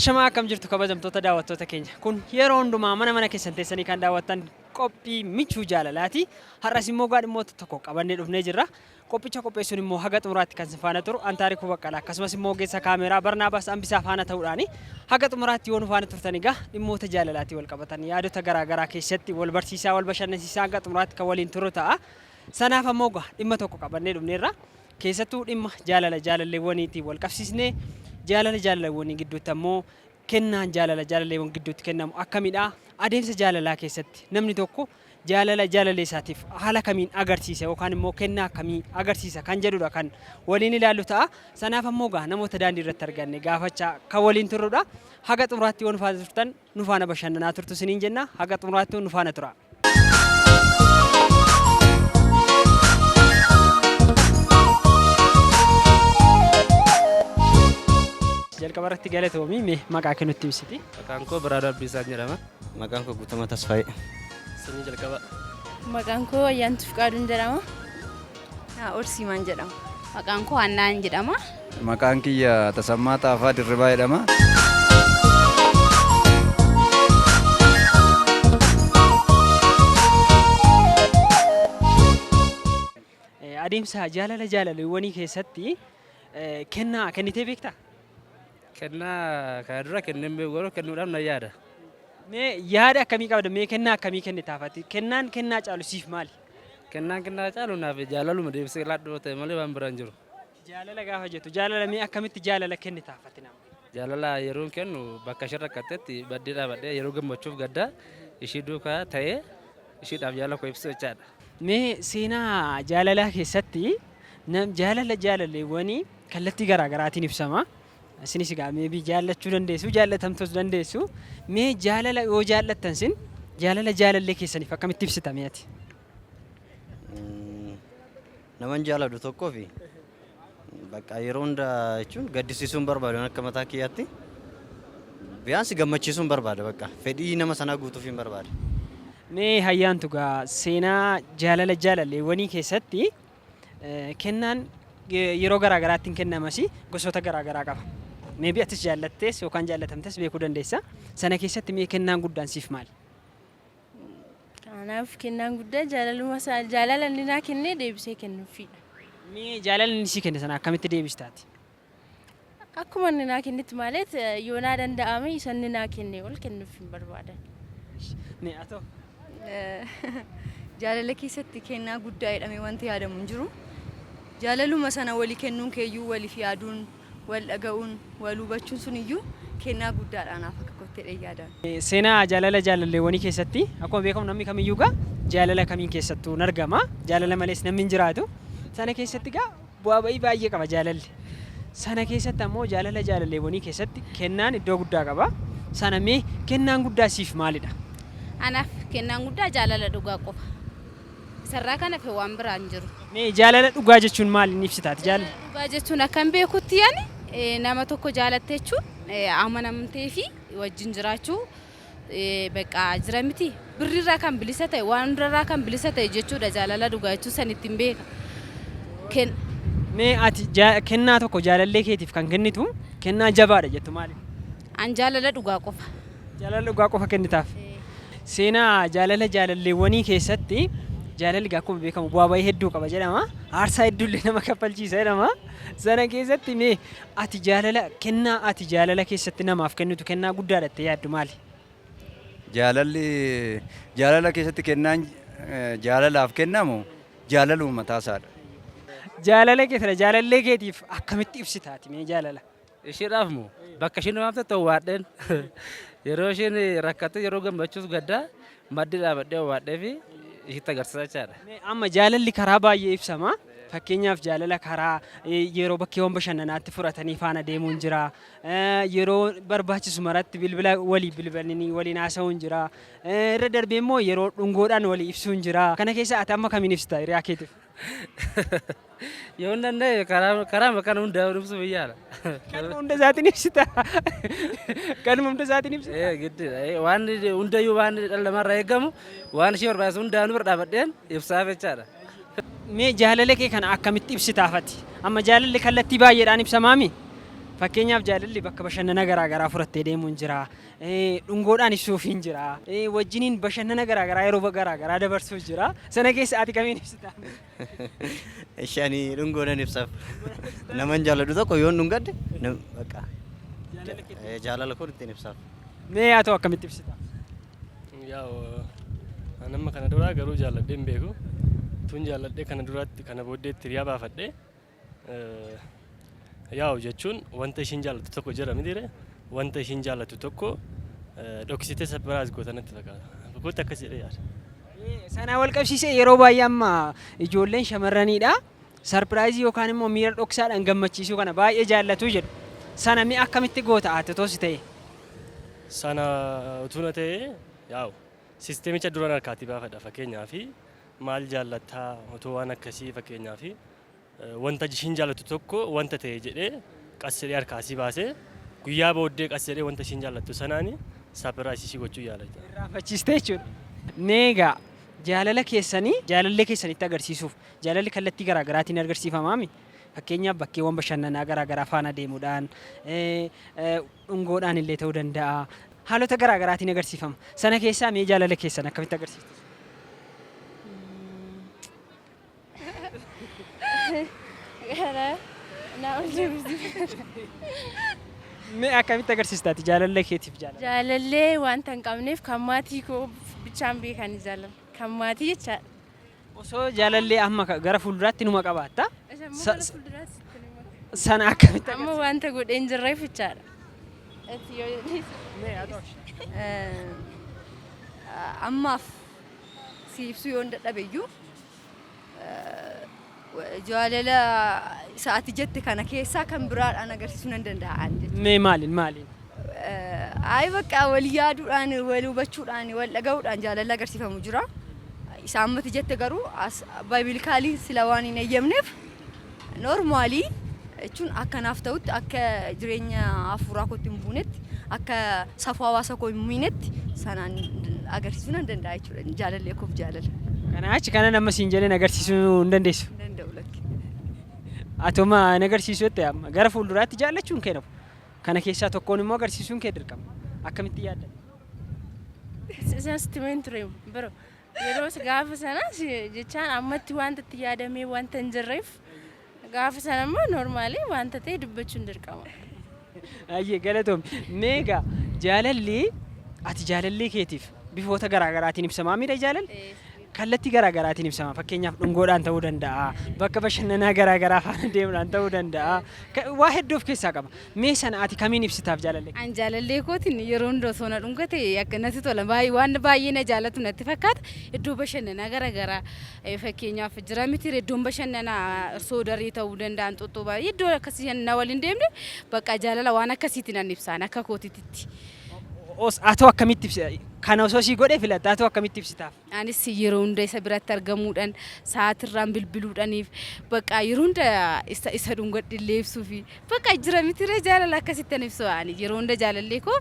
Ashamaa akkam jirtu kabajamtoota daawwattoota keenya. Kun yeroo hundumaa mana keessan teessanii kan daawwattan qophii michuu jaalalaati. Har'as immoo gaadhimmoota tokko qabannee dhufnee jirra. Qophicha qopheessuun immoo haga xumuraatti kan sin faana turu Antaarikuu Baqqalaa akkasumas immoo ogeessa kaameeraa Barnaabaas Ambisaa faana ta'uudhaani haga xumuraatti yoo nu faana turtan egaa dhimmoota jaalalaatii wal qabatan yaadota garaa keessatti wal barsiisaa wal bashannansiisaa haga xumuraatti kan waliin turu ta'a. Sanaaf ammoo dhimma tokko qabannee dhufneerra. Keessattuu dhimma jaalalleewwaniitiin wal qabsiisnee jaalalleewwanii gidduutti ammoo kennaan jaalalleewwan gidduutti kennamu akkamidha? Adeemsa jaalalaa keessatti namni tokko jaalallee isaatiif haala kamiin agarsiisa yookaan immoo kennaa akkamii agarsiisa kan jedhudha kan waliin ilaallu ta'a. Sanaaf ammoo namoota daandii irratti arganne gaafachaa kan waliin turrudha. Haga xumuraatti yoo nu faana turtan nu faana bashannanaa turtu siniin jenna. Haga xumuraatti nu faana tura. Jalqaba irratti galatoomii maqaa kennutti ibsiti. Maqaan koo Biraaduu Abdiisaa jedhama. Maqaan koo Guutamaa Tasfaayee. Sanyii jalqaba. Maqaan koo Ayyaantuu Fiqaaduun jedhama. Orsiimaan jedhama. Maqaan koo Hannaan jedhama. Maqaan kiyya Tasammaa Taafaa Dirribaa jedhama. Adeemsa jaalalleewwanii keessatti kennaa kennitee beektaa? Kennaa kana dura kenneen beeku kennuudhaaf na yaada. Mee yaada akkamii qabda? Mee kennaa akkamii kennitaafati? Kennaan kennaa caalu siif maali? Kennaan kennaa caalu naaf jaalaluma deebisee laadhoo ta'e malee waan biraan jiru. Jaalala gaafa jettu jaalala mee akkamitti jaalala kennitaafati nama? Jaalala yeroon kennu bakka ishee rakkattetti baddee dhaabadhee yeroo gammachuuf gaddaa ishii duukaa ta'ee ishiidhaaf jaalala koo ibsu jechaadha. Mee seenaa jaalalaa keessatti jaalalleewwanii kallattii garaagaraatiin ibsama. Isinis egaa meebii jaallachuu dandeessu jaallatamtus dandeessu. Mee jaalala yoo jaallattan sin jaalallee keessaniif akkamitti ibsitame ati? Naman jaalladhu tokkoo fi bakka yeroo hunda jechuun gaddisiisuun barbaadu akka mataa kiyyaatti. Biyyaansi gammachiisuun barbaada bakka fedhii nama sanaa guutuuf hin barbaada. Mee Hayyaantu gaa seenaa jaalalleewwanii keessatti kennaan yeroo garaagaraattiin kennamas gosoota garaagaraa qaba. Meebii atis jaallattees yookaan jaallatamtes beekuu dandeessa. Sana keessatti mee kennaan guddaan siif maali? Kanaaf kennaan guddaa jaalala inni naa kennee deebisee kennuufiidha. Mee jaalala inni sii kenne sana akkamitti deebistaati? Akkuma inni naa kennitti maaleet yoo naa danda'ame isa inni naa kennee ol kennuuf hin barbaadan. Mee atoo? Jaalala keessatti kennaa guddaa jedhamee wanti yaadamu hin jiru. Jaalaluma sana walii kennuun keeyyuu waliif yaaduun wal dhaga'uun wal hubachuun sun iyyuu kennaa guddaadhaan akka kottee yaadaan. Seenaa jaalalleewwanii keessatti akkuma beekamu namni kamiyyuu gaa jaalala kamiin keessattuu ni argama. Jaalala malees namni hin jiraatu. Sana keessatti gaa bu'aa ba'ii baay'ee qaba jaalalli. Sana keessatti ammoo jaalalleewwanii keessatti kennaan iddoo guddaa qaba. Sana mee kennaan guddaa siif maalidha? Anaaf kennaan guddaa jaalala dhugaa qofa. Sarraa kana fi waan biraan jiru. Mee jaalala dhugaa jechuun maali ni ibsitaati jaalala? Dhugaa jechuun akkam beekutti yaani nama tokko jaalattee jechuun amanamtee fi wajjin jiraachuu bakka jira miti birrirraa kan bilisa ta'e waan hundarraa kan bilisa ta'e jechuudha jaalala dhugaa jechuun san ittiin beeka. Mee ati kennaa tokko jaalallee keetiif kan kennitu kennaa jabaadha jettu maali? An jaalala dhugaa qofa. Jaalala dhugaa qofa kennitaaf. Seenaa jaalalleewwanii keessatti jaalalli akkuma beekamu bu'aa ba'ii hedduu qaba jedhama. Aarsaa hedduullee nama kaffalchiisa jedhama. Sana keessatti mee ati kennaa ati jaalala keessatti namaaf kennitu kennaa guddaadha jettee yaaddu maali? Jaalala keessatti kennaan jaalalaaf kennamu jaalaluma mataasaadha. Jaalallee keetiif akkamitti ibsitaati mee jaalala? Ishiidhaaf moo bakka isheen namaaf ta'u waadheen yeroo isheen rakkatte yeroo gammachuus gaddaa maddii dhaabadhee waadhee fi ishitti agarsiisa jechaadha. Amma jaalalli karaa baay'ee ibsama. Fakkeenyaaf jaalala karaa yeroo bakkeewwan bashannanaatti fudhatanii faana deemuun jira. Yeroo barbaachisu maratti bilbila walii bilbilanii waliin haasa'uun jira. Irra darbee immoo yeroo dhungoodhaan walii ibsuun jira. Kana keessa ati amma kamiin ibsita hiriyaa keetiif? Yoo hin danda'e karaa maqaan hundaa ibsu biyyaadha. Kanuma hunda isaatiin ibsita. Kanuma hunda isaatiin ibsita. Giddudha. Waan hundayyuu waan dhala namarraa eegamu waan ishee barbaachisu hundaanuu bira dhaabadheen ibsaaf jechaadha. Mee jaalala kee kana akkamitti ibsitaafati? Amma jaalalli kallattii baay'eedhaan ibsamaami? Fakkeenyaaf jaalalli bakka bashannana garaagaraa furattee deemuun jira. Dhungoodhaan ibsuufiin jira. Wajjiniin bashannana garaagaraa yeroo garaagaraa dabarsuuf jira. Sana keessa ati kamiin ibsita? Ishanii dhungoodhaan ibsaaf. Naman jaaladhu tokko yoon dhungadde bakka jaalala kun ittiin ibsaaf. Mee haa ta'u akkamitti ibsita? Yaa'u nama kana duraa garuu jaalladhee hin beeku. Tun jaalladhee kana duraatti kana booddeetti hiriyaa baafadhee yaa'u jechuun wanta ishiin jaallattu tokko jira mitiire wanta ishiin jaallattu tokko dhoksitee sabiraas gootanatti fakkaata. Gooti akkasiidha yaada. Sana wal qabsiisee yeroo baay'ee amma ijoolleen shamarraniidha. Sarpiraayizii yookaan immoo miira dhoksaadhaan gammachiisuu kana baay'ee jaallatu jedhu. Sana mi akkamitti goota ati tosi ta'e? Sana utuna ta'e yaa'u sisteemicha duraan harkaatii baafadha fakkeenyaaf maal jaallattaa otoo waan akkasii fakkeenyaaf wanta ishiin jaallattu tokko wanta ta'e jedhee qassadhee harkaasii baasee guyyaa booddee qassadhee wanta ishiin jaallattu sanaan saapiraayisii gochuu yaala. Irraanfachiistee jechuudha. Neegaa jaalala keessanii jaalallee keessanitti agarsiisuuf jaalalli kallattii garaagaraatiin agarsiifamaami. Fakkeenyaaf bakkeewwan bashannanaa garaagaraa faana deemuudhaan dhungoodhaan illee ta'uu danda'a. Haalota garaagaraatiin agarsiifama. Sana keessaa mee jaalala keessan akkamitti agarsiiftu? Mee akkamitti agarsiistaati jaalallee keetiif jaalala? Jaalallee wanta hin qabneef kan maatii koo bichaan beekanii jaalala. Kan maatii jechaadha. Osoo jaalallee amma gara fuulduraatti numa qabaatta. Sana akkamitti amma wanta godhee hin jirreef jechaadha. Ammaaf si ibsuu yoo dadhabeyyuu jaalala sa'aatii jette kana keessaa kan biraadhaan agarsiisuu nan danda'a. Mee maaliin? Ayi bakka wal yaaduudhaan wal hubachuudhaan wal dhaga'uudhaan jaalala agarsiifamu jira. Isaan mati jette garuu baayibilkaalii sila waan hin eeyyamneef noormaalii jechuun akkanaaf ta'utti akka jireenya hafuuraa kootti hin buunetti akka safuu hawaasa koo hin miinetti sanaan agarsiisuu nan danda'a jechuudha jaalallee koof jaalala. Kana achi kana nama siin jedheen agarsiisuu hin dandeessu. Hin danda'u lakki. Atoma hin agarsiisuu jettee amma gara fuulduraatti jaallachuun kee dhabu. Kana keessaa tokkoon immoo agarsiisuun kee dirqama. Akkamitti yaadda? Isaan sitti meen ture biro. Yeroo gaafa sanas jechaan ammatti wanta itti yaadamee wanta hin jirreef gaafa sana immoo noormaalii wanta ta'e dubbachuun dirqama. Ayyee galatoom. Meegaa jaalalli ati jaalallee keetiif bifoota garaagaraatiin ibsamaa miidha jaalalli? Kallattii garaagaraatiin ibsama. Fakkeenyaaf dhungoodhaan ta'uu danda'a. Bakka bashannanaa garaagaraa faana deemuudhaan ta'uu danda'a. Waa hedduu of keessaa qaba. Mee sana ati kamiin ibsitaaf jaalallee? An jaalallee kootiin yeroo hunda osoo na dhungate akka natti tola. Waan baay'ee na jaallatu natti fakkaata. Iddoo bashannanaa garaagaraa fakkeenyaaf jira miti iddoon bashannanaa soodarii ta'uu danda'an xoxxoo baay'ee iddoo akkasii na waliin deemne bakka jaalala waan akkasiitiin an ibsaan akka kootiitti. Atoo akkamitti ibsita? Kana osoo sii godhee filatta atoo akkamitti ibsitaaf? Anis yeroo hunda isa biratti argamuudhaan sa'aatirraan bilbiluudhaaniif bakka yeroo hunda isa dhungadhillee ibsuufi bakka jira mitiree jaalala akkasittan ibsu ani yeroo hunda jaalallee koo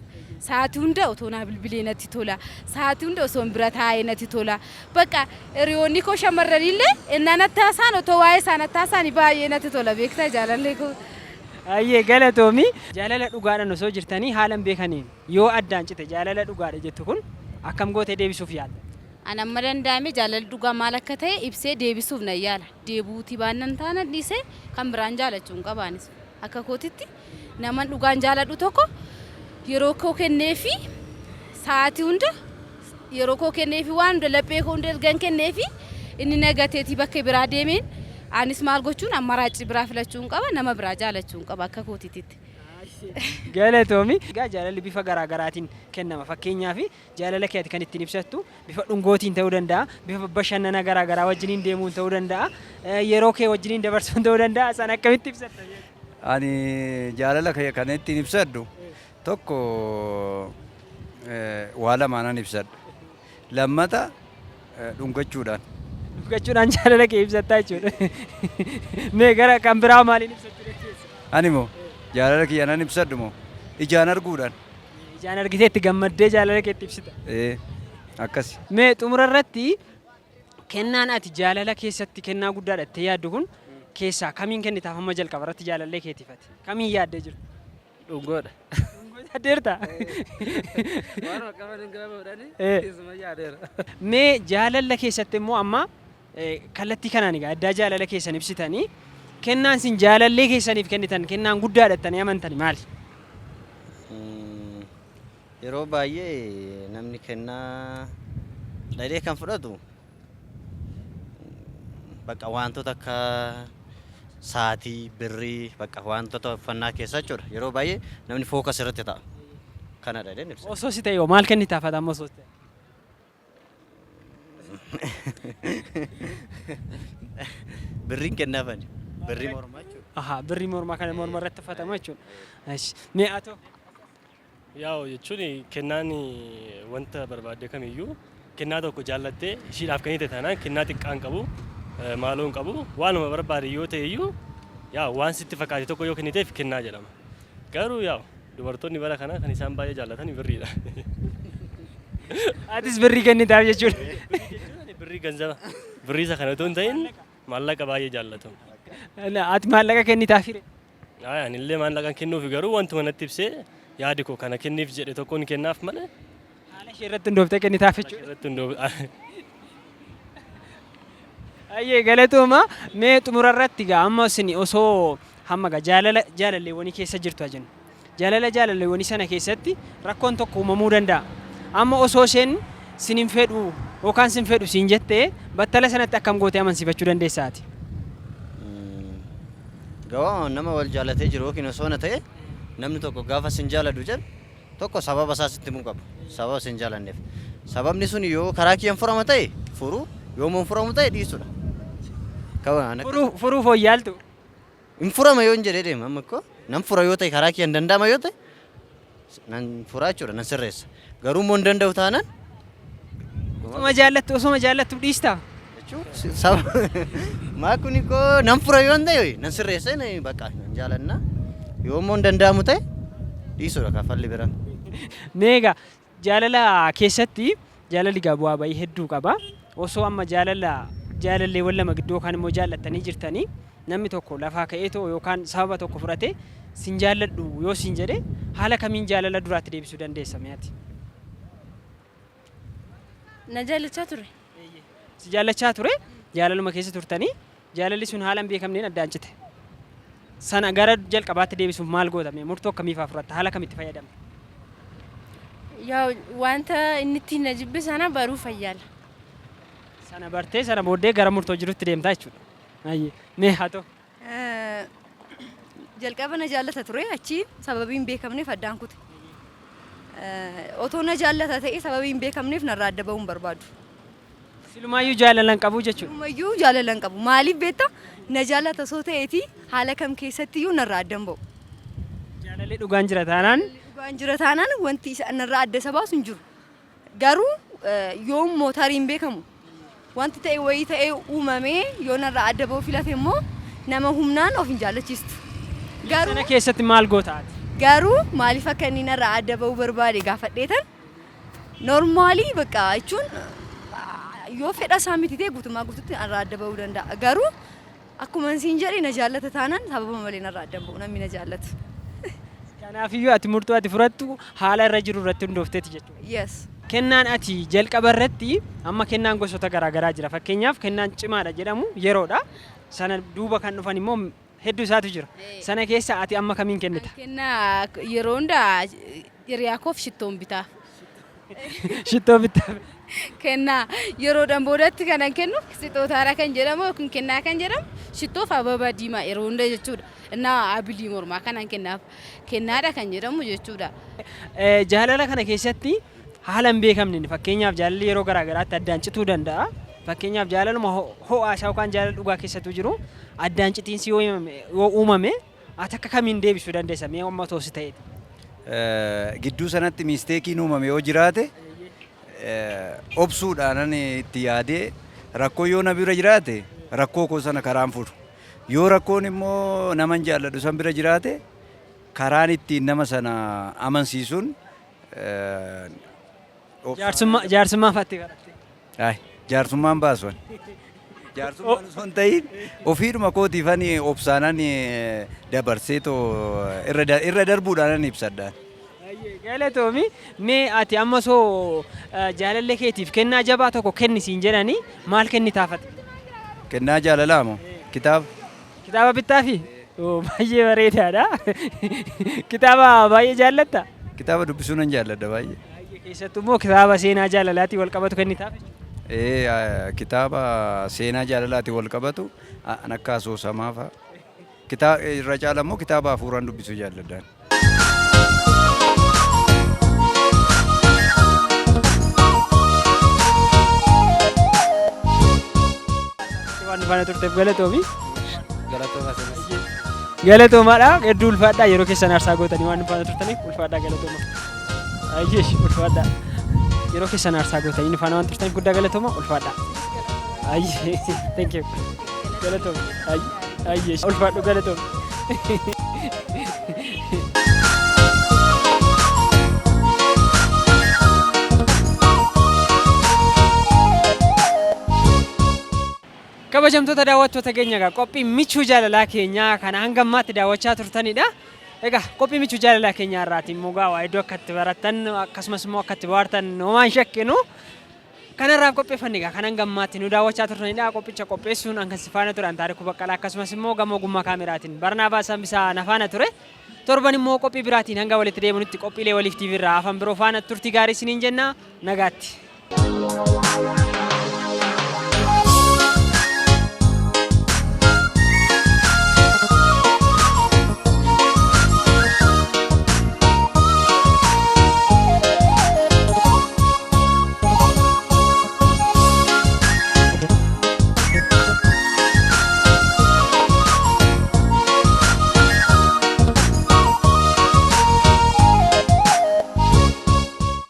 sa'aatii hunda otoo naa bilbilee natti tola sa'aatii hunda osoo bira taa'ee natti tola bakka hiriyoonni koo shamarranillee innaan attaasaan otoo waa'ee isaan attaasaan baay'ee natti tola beektaa jaalallee koo. Ayyee galatoomi jaalala dhugaadhaan osoo jirtanii haalan beekaniin yoo addaan cite jaalala dhugaadha jettu kun akkam gootee deebisuuf yaadda? An amma danda'ame jaalala dhugaa maal akka ta'e ibsee deebisuuf nan yaala. Deebuutii baannan taana dhiisee kan biraan jaalachuun qabaanis akka kootitti naman dhugaan jaaladhu tokko yeroo koo kenneefi sa'aatii hunda yeroo koo kenneefi waan hunda laphee koo hunda ergan kenneefi inni nagateetii bakka biraa deemeen anis maal gochuun amaraachi biraa filachuun qaba nama biraa jaalachuun qaba akka kootiitti. Galatoomi. Jaalalli bifa garaagaraatiin kennama. Fakkeenyaaf jaalala keeti kan ittiin ibsattu bifa dhungootiin ta'uu danda'a, bifa bashannana garaagaraa wajjiniin deemuun ta'uu danda'a, yeroo kee wajjiniin dabarsuun ta'uu danda'a. San akkamitti ibsatta? Ani jaalala kan ittiin ibsadhu tokko waa lamaanan ibsadha. Lammata dhungachuudhaan. Dhungachuudhaan jaalala kee ibsattaa jechuudha. Mee gara kan biraa maaliin ibsattu jechuudha? Ani moo jaalala kiyyaanan ibsadhu moo ijaan arguudhaan. Ijaan argitee itti gammaddee jaalala keetti ibsita. Akkasi. Mee xumura irratti kennaan ati jaalala keessatti kennaa guddaadha itti yaaddu kun keessaa kamiin kennitaaf amma jalqaba irratti jaalallee keetifate? Kamiin yaaddee jiru? Dhungoodha. Adeerta. Waan qaban hin gabaabadhani. Eh. Isuma yaadeera. Mee jaalala keessatti immoo amma kallattii kanaan egaa addaa jaalala keessan ibsitanii kennaan isin jaalallee keessaniif kennitan kennaan guddaadha jettanii amantani maali? Yeroo baay'ee namni kennaa dhalee kan fudhatu bakka wantoota akka saatii, birrii, bakka wantoota uffannaa keessa jechuudha. Yeroo baay'ee namni fookas irratti ta'a. Kana dhaleen ibsa. Osoo si ta'e maal kennitaaf amma osoo si ta'e? Birriin kennaafani. Birrii mormaa jechuudha. Aha, birrii mormaa kana morma irratti uffatama jechuudha. Eesh. Mee atoo? Yaa'u jechuun kennaan wanta barbaadde kamiyyuu kennaa tokko jaallattee ishiidhaaf kennite taanaan kennaa xiqqaan qabu maaloo hin qabu waanuma barbaade yoo ta'e iyyuu yaa waan sitti fakkaate tokko yoo kenniteef kennaa jedhama. Garuu yaa'u dubartoonni bara kana kan isaan baay'ee jaallatan birriidha. Atis birrii kennitaaf jechuudha. Birrii ganzaba birrii isa kana otoo hin ta'in maallaqa baay'ee jaallatu. Ati maallaqa kennitaaf hire? Anillee maallaqaan kennuufi garuu wantuma natti ibsee yaadi koo kana kenniif jedhe tokkoon kennaaf malee. Haala ishee irratti hundooftee kennitaaf jechuudha. Irratti hundoo Ayyee galatooma mee xumura irratti gaa amma isin osoo hamma gaa jaalalleewwanii keessa jirtu jennu. Jaalalleewwanii sana keessatti rakkoon tokko uumamuu danda'a. Amma osoo isheen sin hin fedhu yookaan sin fedhu siin jettee battala sanatti akkam gootee amansiifachuu dandeessaati? Gawaa nama wal jaalatee jiru yookiin osoo na ta'e namni tokko gaafa sin jaaladu jedhu tokko sababa isaa sitti himuu qaba. Sababa sin jaalanneef. Sababni sun yoo karaa kiyyaan furama ta'e furuu yoo mun furamu ta'e dhiisudha. Furuu fooyyaaltu. Hin furama yoo hin jedhee deema amma akkoo nan fura yoo ta'e karaa kiyyaan danda'ama yoo ta'e nan furaa jechuudha nan sirreessa. Garuu immoo hin danda'u taanaan. Osuma jaallattu dhiistaa? Maa kuni koo nan fura yoo hin ta'e nan sirreessa bakka nan jaalanna. Yoo immoo hin danda'amu ta'e dhiisudha kaffalli bira. Meegaa jaalala keessatti jaalalli gaa bu'aa bayii hedduu qaba. Osoo amma jaalalleewwan lama gidduu yookaan immoo jaallattanii jirtanii namni tokko lafaa ka'ee yookaan sababa tokko fudhatee sin jaalladhu yoo sin jedhe haala kamiin jaalala duraatti deebisuu dandeessa meeti? Na jaallachaa ture. Si jaallachaa ture jaalaluma keessa turtanii jaalalli sun haala hin beekamneen addaan cite. Sana gara jalqabaatti deebisuuf maal gootame? Murtoo akkamiifaa fudhatta? Haala kamitti fayyadamta? Yaa wanta inni ittiin na jibbe sana baruu fayyaala. Sana bartee sana booddee gara murtoo jirutti deemtaa jechuudha. Ayyee mee haa ta'u. Jalqaba na jaallata ture achi sababii hin beekamneef addaan kute. Otoo na jaallata ta'e sababii hin beekamneef narraa adda ba'uu hin barbaadu. Silumaayyuu jaalalan qabu jechuudha. Silumaayyuu jaalalan qabu. Maaliif beektaa? Na jaallata soo ta'eeti haala kam keessatti iyyuu narraa addan ba'u. Jaalalli dhugaan jira taanaan. Dhugaan jira taanaan wanti isa narraa adda isa baasu hin jiru. Garuu yoo mootarii hin beekamu wanti ta'e wayii ta'ee uumamee yoo narraa adda ba'u filate immoo nama humnaan of hin jaallachiistu. Sana keessatti maal gootaati? Garuu maaliif akka inni narraa adda ba'uu barbaade gaafadheetan normaalii bakka jechuun yoo fedha isaa miti ta'e guutumaa guututti narraa adda ba'uu danda'a. Garuu akkuma siin jedhe na jaallata taanaan sababa malee narraa adda ba'u namni na jaallatu. Kanaafiyyuu ati murtoo ati fudhattu haala irra jiru irratti hundoofteeti jechuudha. Yes. Kennaan ati jalqaba irratti amma kennaan gosoota garaagaraa jira. Fakkeenyaaf kennaan cimaadha jedhamu yeroodha. Sana duuba kan dhufan immoo hedduu isaatu jira. Sana keessa ati amma kamiin kennita? Kennaa yeroo hundaa hiriyaa koof shittoon bitaa. Shittoo bitaa. Kennaa yeroodhaan boodatti kanan kennu sixootaara kan jedhamu yookiin kennaa kan jedhamu shittoof ababa diimaa yeroo hunda jechuudha. Innaa abilii mormaa kanan kennaaf kennaadha kan jedhamu jechuudha. Jaalala kana keessatti haala hin beekamne fakkeenyaaf jaalalli yeroo garaagaraatti addaan cituu danda'a. Fakkeenyaaf jaalaluma ho'aa isaa yookaan jaalala dhugaa keessattuu jiru addaan citiinsi yoo uumame ati akka kamiin deebisuu dandeessa mee amma toosi ta'eeti? Gidduu sanatti misteekiin uumame yoo jiraate obsuudhaan itti yaadee rakkoo yoo na bira jiraate rakkoo koo sana karaan furu. Yoo rakkoon immoo naman jaalladhu san bira jiraate karaan ittiin nama sana amansiisuun jaarsummaa fatti kadhatte. jaarsummaan baasuun. Jaarsummaan osoo hin ta'in ofiidhuma kootiifani obsaanan dabarsee too irra darbuudhaan ibsadhaan. Galatoomi mee ati amma soo jaalallee keetiif kennaa jabaa tokko kennisiin jedhanii maal kennitaafate? Kennaa jaalalaa moo kitaaba? Kitaaba bittaa fi baay'ee bareedaadha. Kitaaba baay'ee jaallatta? Kitaaba dubbisuu nan jaalladha baay'ee. Keessattuu immoo kitaaba seenaa jaalalaatiin wal qabatu kennitaaf? Kitaaba seenaa jaalalaatiin wal qabatu akka asoosamaa fa'a. Kitaaba irra caala immoo kitaaba hafuuraan dubbisuu jaalladhaan. Waan faana turteef galatoomi. Galatoomaa. Galatoomaadha. Hedduu ulfaadhaa yeroo keessan aarsaa gootanii waan faana turtaniif ulfaadhaa galatooma. Ayyeesh ulfaadhaa. Yeroo keessan aarsaa gootanii faana waan turtaniif guddaa galatooma ulfaadhaa. Ayyee thank you. Galatooma. Ayyeesh ulfaadhu galatooma. Kabajamtoota daawwattoota keenya egaa qophii michuu jaalalaa keenyaa kana hanga ammaatti daawwachaa turtanidha. Egaa qophii michuu jaalalaa keenyaa irraati immoo waa iddoo akka itti baratan akkasumas immoo akka itti bohaartan homaan shakkinu. Kanarraaf qopheeffanne egaa kan hanga ammaatti nu daawwachaa turtanidha. Qophicha qopheessuun hanga si faana turan Taarikuu Baqqalaa akkasumas immoo gama ogummaa kaameraatiin Barnaabaas Hambisaa na faana ture. Torban immoo qophii biraatiin hanga walitti deebinutti qophiilee waliif TV irraa hafan biroo faana turtii gaarii isiniin jenna nagaatti.